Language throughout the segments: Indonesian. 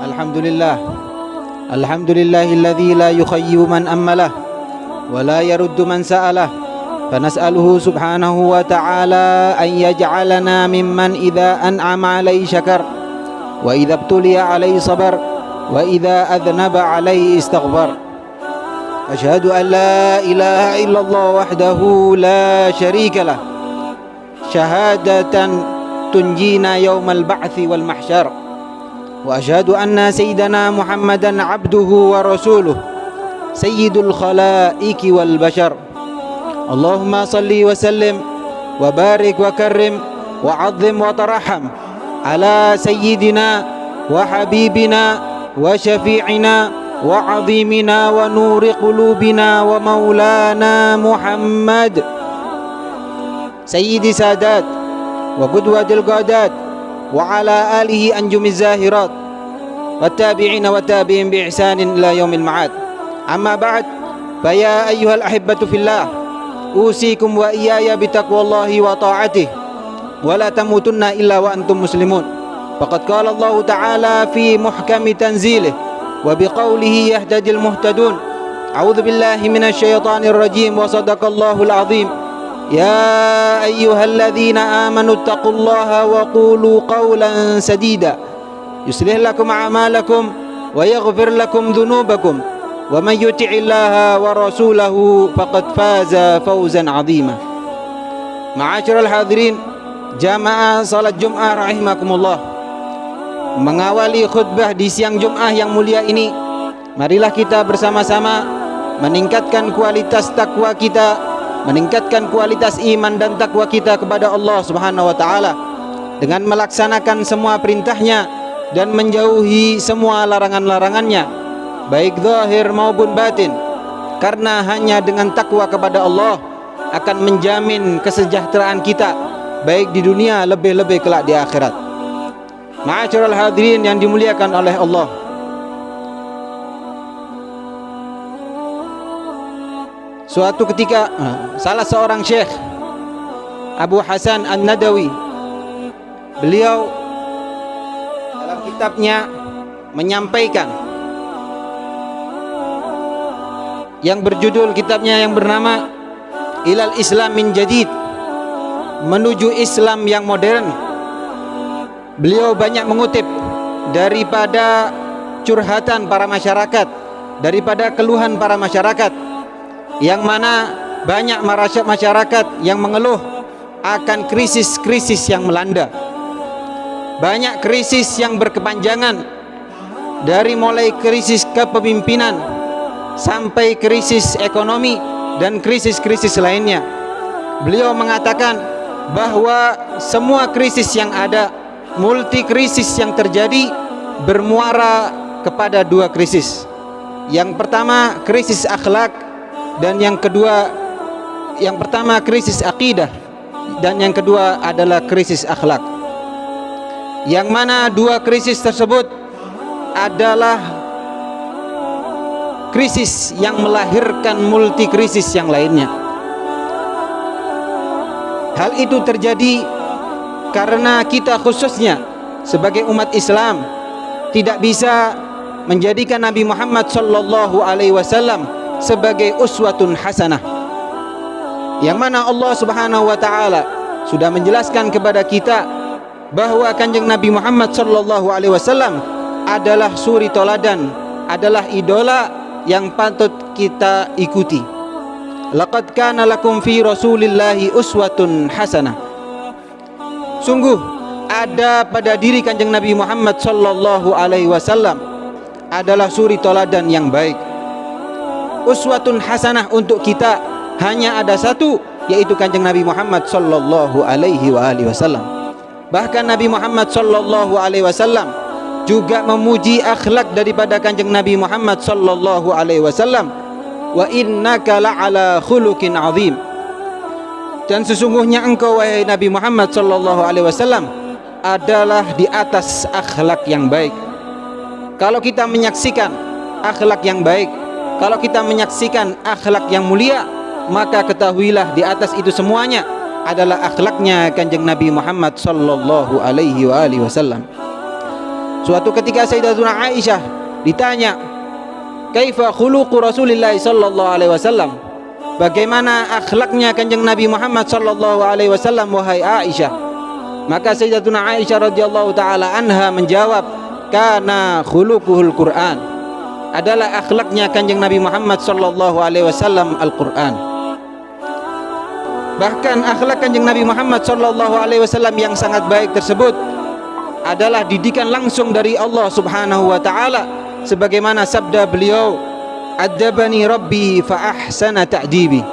Alhamdulillah. Alhamdulillahilladzi la yukhayyibu man ammalah wa la yaruddu man sa'alah. Fanas'aluhu subhanahu wa ta'ala an yaj'alana mimman idza an'ama 'alaihi syakar wa idza ibtuliya 'alaihi sabar wa idza adhnaba 'alaihi istaghfar. Asyhadu an la ilaha illallah wahdahu la syarika lah. Syahadatan tunjina yaumal ba'tsi wal mahsyar. Wa asyhadu anna sayyidana Muhammadan abduhu wa rasuluh sayyidul khalaiki wal bashar. Allahumma salli wa sallim wa barik wa karrim wa azzim wa taraham ala sayyidina wa habibina wa syafi'ina wa azimina wa nuri qulubina wa maulana Muhammad sayyidi sadat wa qudwatil qadat wa ala alihi anjumiz zahirat wa tabi'ina wa tabi'in bi ihsanin ila yaumil ma'ad. Amma ba'd, fa ya ayyuhal ahibbatu fillah, usikum wa iyaya bi taqwallahi wa ta'atihi wa la tamutunna illa wa antum muslimun. Faqad qala Allah ta'ala fi muhkami tanzilih wa biqaulihi yahtadil muhtadun. A'udzu billahi minasy syaithanir rajim wa sadaqallahul azim. Ya ayyuhalladzina amanu taqullaha wa qulu qawlan sadida yuslih lakum a'malakum wa yaghfir lakum dhunubakum wa man yuti'illaha wa rasulahu faqad faza fawzan 'azima. Ma'asyiral hadirin jamaah salat Jumat rahimakumullah. Mengawali khutbah di siang Jumat yang mulia ini, marilah kita bersama-sama meningkatkan kualitas takwa kita, meningkatkan kualitas iman dan takwa kita kepada Allah Subhanahu wa taala dengan melaksanakan semua perintahnya dan menjauhi semua larangan-larangannya, baik zahir maupun batin. Karena hanya dengan takwa kepada Allah akan menjamin kesejahteraan kita baik di dunia, lebih-lebih kelak di akhirat. Ma'asyiral hadirin yang dimuliakan oleh Allah, suatu ketika salah seorang syekh, Abu Hasan An-Nadawi, beliau dalam kitabnya menyampaikan yang berjudul, kitabnya yang bernama Ilal Islam min Jadid, menuju Islam yang modern. Beliau banyak mengutip daripada curhatan para masyarakat, daripada keluhan para masyarakat, yang mana banyak masyarakat yang mengeluh akan krisis-krisis yang melanda. Banyak krisis yang berkepanjangan, dari mulai krisis kepemimpinan sampai krisis ekonomi dan krisis-krisis lainnya. Beliau mengatakan bahwa semua krisis yang ada, multi krisis yang terjadi, bermuara kepada dua krisis. Yang pertama krisis akhlak, dan yang pertama krisis akidah, dan yang kedua adalah krisis akhlak. Yang mana dua krisis tersebut adalah krisis yang melahirkan multi krisis yang lainnya. Hal itu terjadi karena kita khususnya sebagai umat Islam tidak bisa menjadikan Nabi Muhammad sallallahu alaihi wasallam sebagai uswatun hasanah, yang mana Allah Subhanahu wa taala sudah menjelaskan kepada kita bahwa Kanjeng Nabi Muhammad sallallahu alaihi wasallam adalah suri toladan, adalah idola yang patut kita ikuti. Laqad kana lakum fi Rasulillahi uswatun hasanah. Sungguh ada pada diri Kanjeng Nabi Muhammad sallallahu alaihi wasallam adalah suri toladan yang baik. Uswatun hasanah untuk kita hanya ada satu, yaitu Kanjeng Nabi Muhammad sallallahu alaihi wasallam. Bahkan Nabi Muhammad sallallahu alaihi wasallam juga memuji akhlak daripada Kanjeng Nabi Muhammad sallallahu alaihi wasallam. Wa innaka la'ala khuluqin azim. Dan sesungguhnya engkau wahai Nabi Muhammad sallallahu alaihi wasallam adalah di atas akhlak yang baik. Kalau kita menyaksikan akhlak yang baik, kalau kita menyaksikan akhlak yang mulia, maka ketahuilah di atas itu semuanya adalah akhlaknya Kanjeng Nabi Muhammad sallallahu alaihi wasallam. Suatu ketika Sayyidatuna Aisyah ditanya, "Kaifa khuluqu Rasulillah sallallahu alaihi wasallam?" Bagaimana akhlaknya Kanjeng Nabi Muhammad sallallahu alaihi wasallam wahai Aisyah? Maka Sayyidatuna Aisyah radhiyallahu taala anha menjawab, "Kana khuluquhul Qur'an." Adalah akhlaknya Kanjeng Nabi Muhammad sallallahu alaihi wasallam Al-Qur'an. Bahkan akhlak Kanjeng Nabi Muhammad sallallahu alaihi wasallam yang sangat baik tersebut adalah didikan langsung dari Allah Subhanahu wa taala, sebagaimana sabda beliau, "Adabani Rabbi fa ahsana ta'dibi."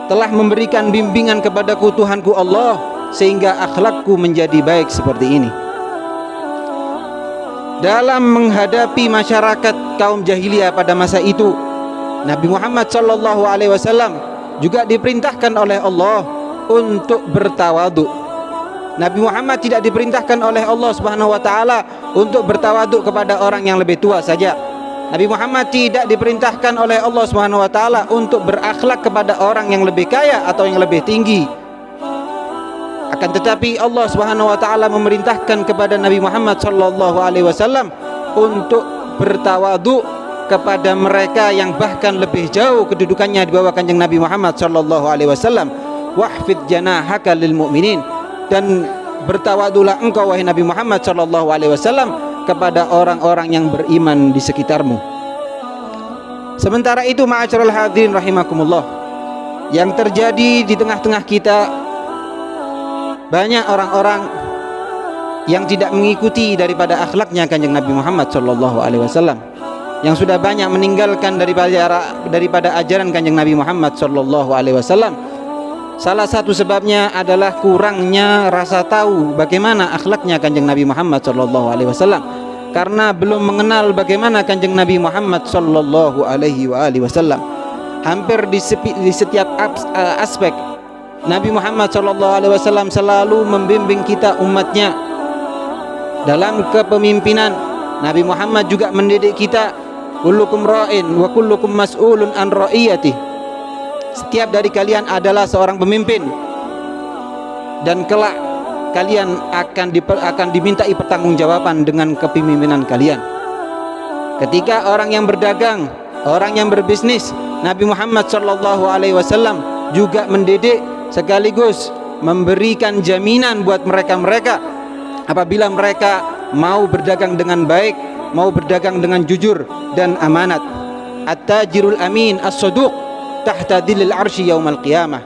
Telah memberikan bimbingan kepadaku Tuhanku Allah sehingga akhlakku menjadi baik seperti ini. Dalam menghadapi masyarakat kaum jahiliyah pada masa itu, Nabi Muhammad sallallahu alaihi wasallam juga diperintahkan oleh Allah untuk bertawadhu. Nabi Muhammad tidak diperintahkan oleh Allah Subhanahu wa taala untuk bertawaduk kepada orang yang lebih tua saja. Nabi Muhammad tidak diperintahkan oleh Allah Subhanahu wa taala untuk berakhlak kepada orang yang lebih kaya atau yang lebih tinggi. Akan tetapi Allah Subhanahu wa taala memerintahkan kepada Nabi Muhammad sallallahu alaihi wasallam untuk bertawaduk kepada mereka yang bahkan lebih jauh kedudukannya di bawah Kanjeng Nabi Muhammad sallallahu alaihi wasallam. Wahfid janahaka lil mu'minin, dan bertawadulah engkau wahai Nabi Muhammad sallallahu alaihi wasallam kepada orang-orang yang beriman di sekitarmu. Sementara itu, ma'asyiral hadirin rahimakumullah, yang terjadi di tengah-tengah kita banyak orang-orang yang tidak mengikuti daripada akhlaknya Kanjeng Nabi Muhammad sallallahu alaihi wasallam, yang sudah banyak meninggalkan daripada ajaran Kanjeng Nabi Muhammad sallallahu alaihi wasallam. Salah satu sebabnya adalah kurangnya rasa tahu bagaimana akhlaknya Kanjeng Nabi Muhammad sallallahu alaihi wasallam, karena belum mengenal bagaimana Kanjeng Nabi Muhammad sallallahu alaihi wasallam. Hampir di setiap aspek Nabi Muhammad sallallahu alaihi wasallam selalu membimbing kita umatnya. Dalam kepemimpinan, Nabi Muhammad juga mendidik kita, kullukum ra'in wa kullukum mas'ulun an ra'iyatihi. Setiap dari kalian adalah seorang pemimpin, dan kelak kalian akan dimintai pertanggungjawaban dengan kepemimpinan kalian. Ketika orang yang berdagang, orang yang berbisnis, Nabi Muhammad sallallahu alaihi wasallam juga mendidik sekaligus memberikan jaminan buat mereka apabila mereka mau berdagang dengan baik, mau berdagang dengan jujur dan amanat. At-tajirul amin as-saduq tahta dhillil arsy yaumal qiyamah.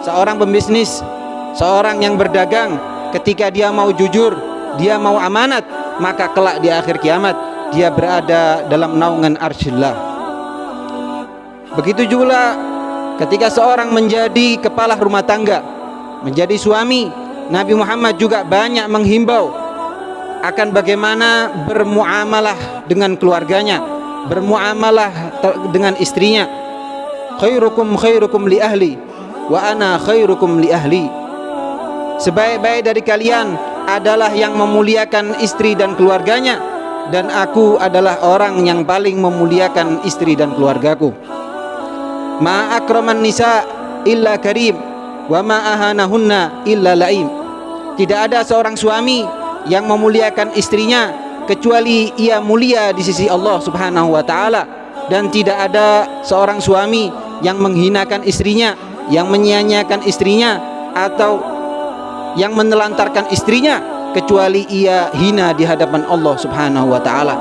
Seorang pembisnis, seorang yang berdagang, ketika dia mau jujur, dia mau amanat, maka kelak di akhir kiamat dia berada dalam naungan arsyillah. Begitu juga ketika seorang menjadi kepala rumah tangga, menjadi suami, Nabi Muhammad juga banyak menghimbau akan bagaimana bermuamalah dengan keluarganya, bermuamalah dengan istrinya. Khairukum khairukum li ahli wa ana khairukum li ahli. Sebaik-baik dari kalian adalah yang memuliakan istri dan keluarganya, dan aku adalah orang yang paling memuliakan istri dan keluargaku. Ma akraman nisa illa karim wa ma ahanahunna illa laim. Tidak ada seorang suami yang memuliakan istrinya kecuali ia mulia di sisi Allah Subhanahu wa taala, dan tidak ada seorang suami yang menghinakan istrinya, yang menyia-nyiakan istrinya, atau yang menelantarkan istrinya kecuali ia hina di hadapan Allah Subhanahu wa taala.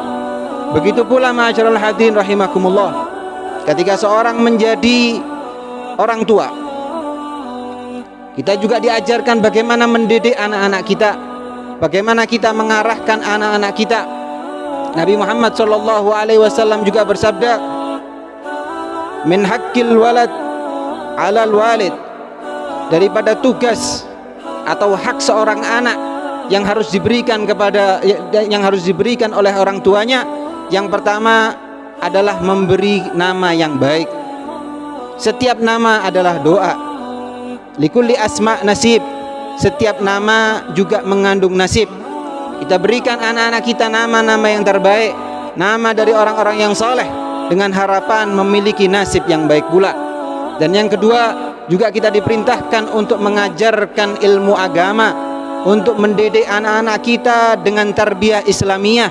Begitu pula ma'asyiral hadirin rahimakumullah, ketika seorang menjadi orang tua, kita juga diajarkan bagaimana mendidik anak-anak kita, bagaimana kita mengarahkan anak-anak kita. Nabi Muhammad sallallahu alaihi wasallam juga bersabda, min haqqil walad 'alal walid, daripada tugas atau hak seorang anak yang harus diberikan oleh orang tuanya, yang pertama adalah memberi nama yang baik. Setiap nama adalah doa. Likulli asma nasib, setiap nama juga mengandung nasib. Kita berikan anak-anak kita nama-nama yang terbaik, nama dari orang-orang yang soleh, dengan harapan memiliki nasib yang baik pula. Dan yang kedua, juga kita diperintahkan untuk mengajarkan ilmu agama untuk mendidik anak-anak kita dengan tarbiyah Islamiyah,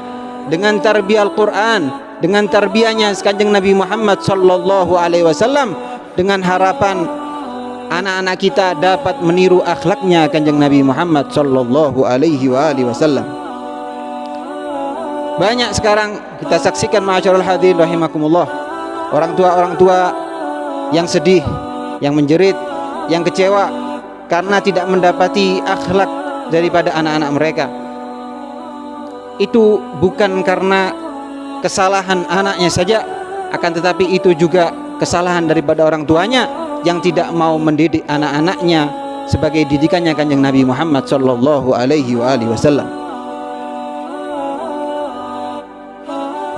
dengan tarbiyah Al-Quran, dengan tarbiyahnya Kanjeng Nabi Muhammad sallallahu alaihi wasallam, dengan harapan anak-anak kita dapat meniru akhlaknya Kanjeng Nabi Muhammad sallallahu alaihi wasallam. Banyak sekarang kita saksikan ma'asyiral hadirin rahimakumullah, orang tua yang sedih, yang menjerit, yang kecewa karena tidak mendapati akhlak daripada anak-anak mereka. Itu bukan karena kesalahan anaknya saja, akan tetapi itu juga kesalahan daripada orang tuanya yang tidak mau mendidik anak-anaknya sebagai didikannya Kanjeng Nabi Muhammad sallallahu alaihi wasallam.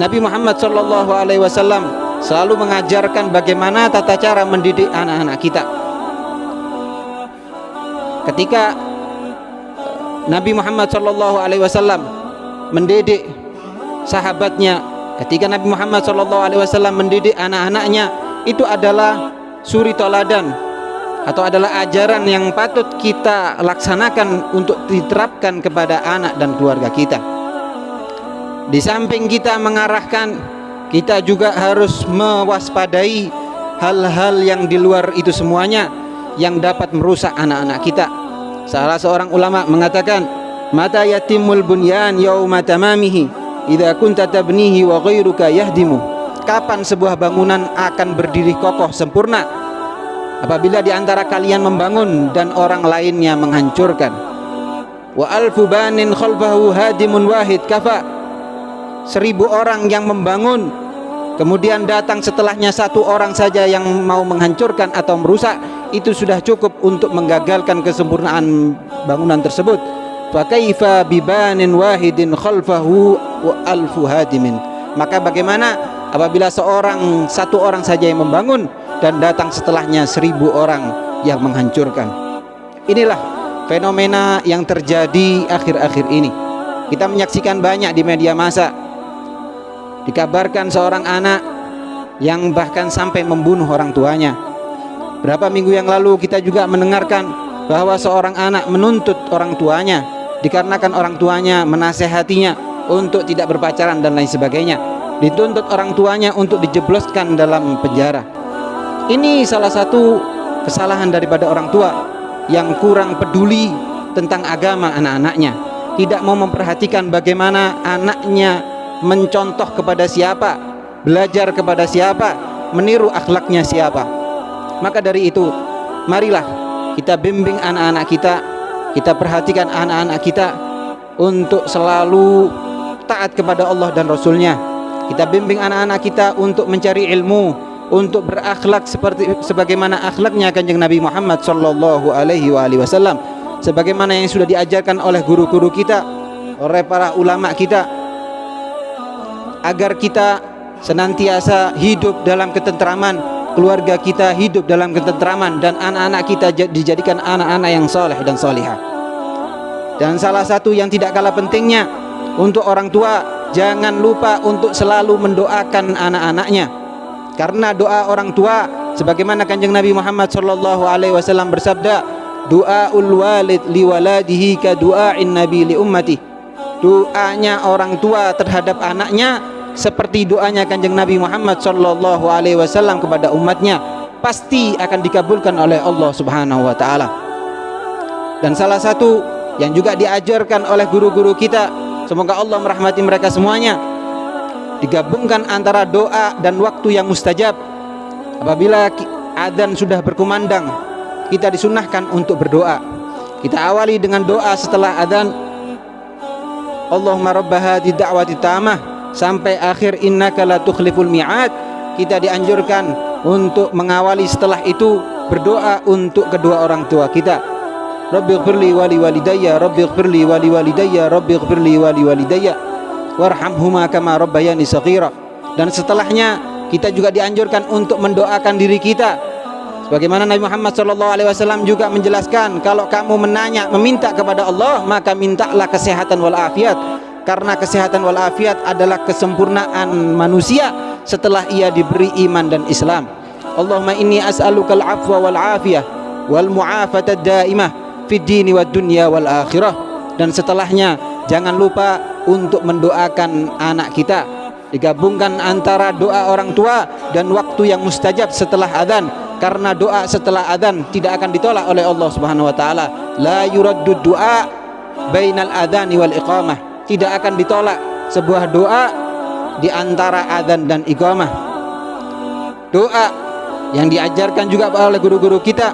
Nabi Muhammad sallallahu alaihi wasallam selalu mengajarkan bagaimana tata cara mendidik anak-anak kita. Ketika Nabi Muhammad sallallahu alaihi wasallam mendidik sahabatnya, ketika Nabi Muhammad sallallahu alaihi wasallam mendidik anak-anaknya, itu adalah suri toladan atau adalah ajaran yang patut kita laksanakan untuk diterapkan kepada anak dan keluarga kita. Di samping kita mengarahkan, kita juga harus mewaspadai hal-hal yang di luar itu semuanya yang dapat merusak anak-anak kita. Salah seorang ulama mengatakan, mata yatimul bunyan yauma tamamihi idza kunta tabnihi wa ghairuka yahdimu. Kapan sebuah bangunan akan berdiri kokoh sempurna? Apabila di antara kalian membangun dan orang lainnya menghancurkan. Wa alfu banin khalfahu hadimun wahid kafa. 1000 orang yang membangun, kemudian datang setelahnya 1 orang saja yang mau menghancurkan atau merusak, itu sudah cukup untuk menggagalkan kesempurnaan bangunan tersebut. Fa kaifa bibanin wahidin khalfahu wa alfu hadimin. Maka bagaimana apabila 1 orang saja yang membangun dan datang setelahnya 1000 orang yang menghancurkan. Inilah fenomena yang terjadi akhir-akhir ini. Kita menyaksikan banyak di media massa. Dikabarkan seorang anak yang bahkan sampai membunuh orang tuanya. Berapa minggu yang lalu kita juga mendengarkan bahwa seorang anak menuntut orang tuanya dikarenakan orang tuanya menasehatinya untuk tidak berpacaran dan lain sebagainya. Dituntut orang tuanya untuk dijebloskan dalam penjara. Ini salah satu kesalahan daripada orang tua yang kurang peduli tentang agama anak-anaknya, tidak mau memperhatikan bagaimana anaknya mencontoh kepada siapa, belajar kepada siapa, meniru akhlaknya siapa. Maka dari itu, marilah kita bimbing anak-anak kita, kita perhatikan anak-anak kita untuk selalu taat kepada Allah dan Rasulnya. Kita bimbing anak-anak kita untuk mencari ilmu, untuk berakhlak sebagaimana akhlaknya Kanjeng Nabi Muhammad sallallahu alaihi wasallam, sebagaimana yang sudah diajarkan oleh guru-guru kita, oleh para ulama kita, agar kita senantiasa hidup dalam ketentraman, keluarga kita hidup dalam ketentraman, dan anak-anak kita dijadikan anak-anak yang soleh dan solihah. Dan salah satu yang tidak kalah pentingnya untuk orang tua, jangan lupa untuk selalu mendoakan anak-anaknya, karena doa orang tua sebagaimana Kanjeng Nabi Muhammad sallallahu alaihi wasallam bersabda, du'aul walid liwaladihi ka du'ain nabi li ummati. Doanya orang tua terhadap anaknya seperti doanya Kanjeng Nabi Muhammad sallallahu alaihi wasallam kepada umatnya, pasti akan dikabulkan oleh Allah Subhanahu wa taala. Dan salah satu yang juga diajarkan oleh guru-guru kita, semoga Allah merahmati mereka semuanya, digabungkan antara doa dan waktu yang mustajab. Apabila adzan sudah berkumandang, kita disunahkan untuk berdoa. Kita awali dengan doa setelah adzan, Allahumma rabb hadhihi da'wati tamah, sampai akhir innaka la tukhliful mi'ad. Kita dianjurkan untuk mengawali setelah itu berdoa untuk kedua orang tua kita. Rabbighfirli wa liwalidayya, Rabbighfirli wa liwalidayya, Rabbighfirli wa liwalidayya warhamhuma kama rabbayani shaghira. Dan setelahnya kita juga dianjurkan untuk mendoakan diri kita, sebagaimana Nabi Muhammad SAW juga menjelaskan, kalau kamu meminta kepada Allah, maka mintalah kesehatan wal afiat, karena kesehatan wal afiat adalah kesempurnaan manusia setelah ia diberi iman dan Islam. Allahumma inni as'alukal afwa wal afiyah wal mu'afatad daimah fid dini wad dunya wal akhirah. Dan setelahnya jangan lupa untuk mendoakan anak kita. Digabungkan antara doa orang tua dan waktu yang mustajab setelah adzan, karena doa setelah adzan tidak akan ditolak oleh Allah Subhanahu wa taala. La yuraddu du'a bainal adzani wal iqamah. Tidak akan ditolak sebuah doa di antara adzan dan iqamah. Doa yang diajarkan juga oleh guru-guru kita.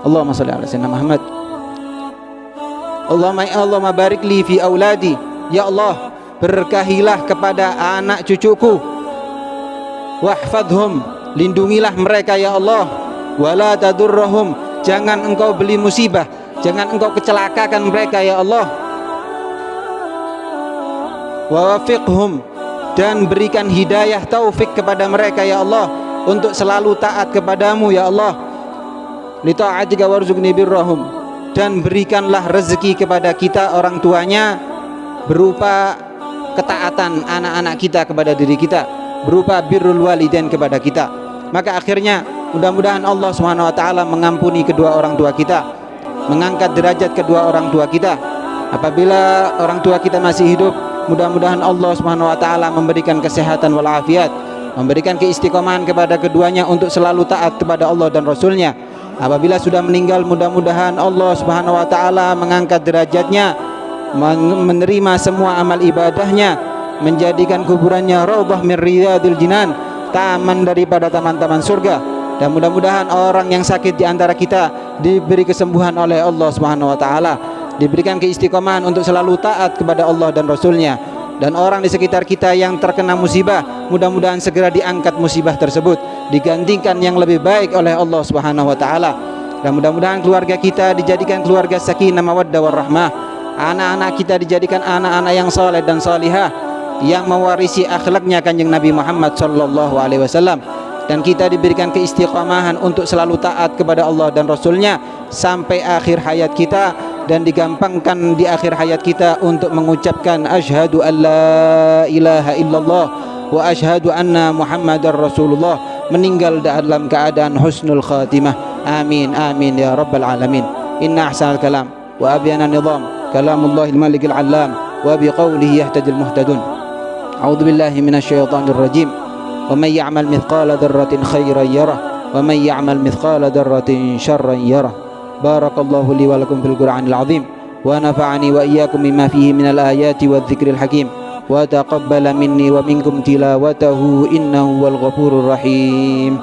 Allahumma shalli ala sayyidina Muhammad. Allahumma barik li fi auladi. Ya Allah, berkahilah kepada anak cucuku. Wahfadhum, lindungilah mereka ya Allah. Wala tadurrahum, jangan engkau beli musibah, jangan engkau kecelakakan mereka ya Allah. Wafiqhum, dan berikan hidayah taufik kepada mereka ya Allah untuk selalu taat kepadamu ya Allah. Li ta'atika warzuqni birrahum, dan berikanlah rezeki kepada kita orang tuanya berupa ketaatan anak-anak kita kepada diri kita, berupa birrul walidain kepada kita. Maka akhirnya mudah-mudahan Allah Subhanahu wa taala mengampuni kedua orang tua kita, mengangkat derajat kedua orang tua kita. Apabila orang tua kita masih hidup, mudah-mudahan Allah Subhanahu wa taala memberikan kesehatan wal afiat, memberikan keistiqomahan kepada keduanya untuk selalu taat kepada Allah dan Rasulnya. Apabila sudah meninggal, mudah-mudahan Allah Subhanahu wa taala mengangkat derajatnya, menerima semua amal ibadahnya, menjadikan kuburannya raudhah min riyadil jinan, taman daripada taman-taman surga. Dan mudah-mudahan orang yang sakit di antara kita diberi kesembuhan oleh Allah Subhanahu wa taala, diberikan keistiqomahan untuk selalu taat kepada Allah dan Rasulnya. Dan orang di sekitar kita yang terkena musibah, mudah-mudahan segera diangkat musibah tersebut, digantikan yang lebih baik oleh Allah Subhanahu wa taala. Dan mudah-mudahan keluarga kita dijadikan keluarga sakinah mawaddah warahmah. Anak-anak kita dijadikan anak-anak yang saleh dan salihah, yang mewarisi akhlaknya Kanjeng Nabi Muhammad sallallahu alaihi wasallam. Dan kita diberikan keistiqomahan untuk selalu taat kepada Allah dan Rasulnya sampai akhir hayat kita, dan digampangkan di akhir hayat kita untuk mengucapkan asyhadu an la ilaha illallah wa asyhadu anna muhammadar rasulullah, meninggal dalam keadaan husnul khatimah. Amin amin ya rabbal alamin. Inna ahsanal kalam wa abyana nizam kalamullahil malikil allam wa biqaulihi yahtadil muhtadun. A'udzu billahi minasyaitonir rajim. Wa may ya'mal mithqala dzarratin khairan yarah wa may ya'mal mithqala dzarratin syarran yarah. Barakallahu li wa lakum fil Qur'anil azim wa nafa'ani wa iyyakum mimma fihi minal ayati wadh-dhikril hakim wa taqabbala minni wa minkum tilawatahu innahu wal ghafurur rahim.